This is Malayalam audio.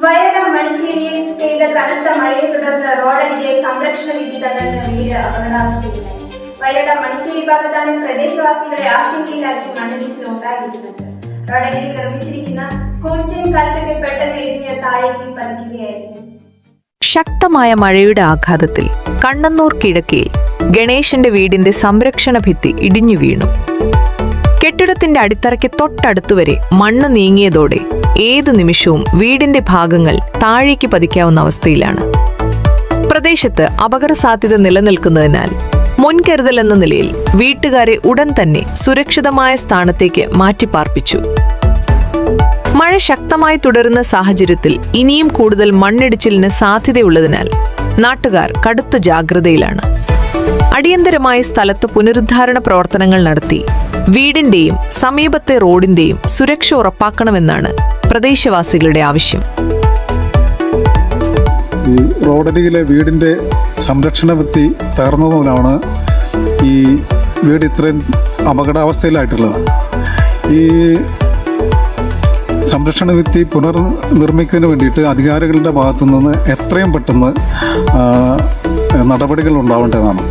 വയനാട് മണിശ്ശേരിയിൽ പെയ്ത കനത്ത മഴയെ തുടർന്ന് റോഡരികെ സംരക്ഷണ ഭിത്തി തകർന്ന വീട് അപകടാവസ്ഥയിലായി. വയനാട് മണിശ്ശേരി ഭാഗത്താണ് പ്രദേശവാസികളെ ആശങ്കയിലാക്കി മണ്ണിടിച്ചിലുണ്ടായിരിക്കുന്നത്. റോഡരികിൽ നിർമ്മിച്ചിരിക്കുന്ന കൂറ്റൻ കല്ലുകൾ പെട്ടെന്ന് ഇടിഞ്ഞ് താഴേക്ക് പതിക്കുകയായിരുന്നു. ശക്തമായ മഴയുടെ ആഘാതത്തിൽ കണ്ണന്നൂർ കിഴക്കയിൽ ഗണേശന്റെ വീടിന്റെ സംരക്ഷണ ഭിത്തി ഇടിഞ്ഞു വീണു. കെട്ടിടത്തിന്റെ അടിത്തറയ്ക്ക് തൊട്ടടുത്തുവരെ മണ്ണ് നീങ്ങിയതോടെ ഏതു നിമിഷവും വീടിന്റെ ഭാഗങ്ങൾ താഴേക്ക് പതിക്കാവുന്ന അവസ്ഥയിലാണ്. പ്രദേശത്ത് അപകട സാധ്യത നിലനിൽക്കുന്നതിനാൽ മുൻകരുതലെന്ന നിലയിൽ വീട്ടുകാരെ ഉടൻ തന്നെ സുരക്ഷിതമായ സ്ഥാനത്തേക്ക് മാറ്റിപ്പാർപ്പിച്ചു. മഴ ശക്തമായി തുടരുന്ന സാഹചര്യത്തിൽ ഇനിയും കൂടുതൽ മണ്ണിടിച്ചിലിന് സാധ്യതയുള്ളതിനാൽ നാട്ടുകാർ കടുത്ത ജാഗ്രതയിലാണ്. അടിയന്തരമായി സ്ഥലത്ത് പുനരുദ്ധാരണ പ്രവർത്തനങ്ങൾ നടത്തി വീടിന്റെയും സമീപത്തെ റോഡിന്റെയും സുരക്ഷ ഉറപ്പാക്കണമെന്നാണ് പ്രദേശവാസികളുടെ ആവശ്യം. ഈ റോഡരികിലെ വീടിൻ്റെ സംരക്ഷണ ഭിത്തി തകർന്നതുപോലാണ് ഈ വീട് ഇത്രയും അപകടാവസ്ഥയിലായിട്ടുള്ളത്. ഈ സംരക്ഷണ ഭിത്തി പുനർനിർമ്മിക്കുന്നതിന് വേണ്ടിയിട്ട് അധികാരികളുടെ ഭാഗത്തു നിന്ന് എത്രയും പെട്ടെന്ന് നടപടികൾ ഉണ്ടാവേണ്ടതാണ്.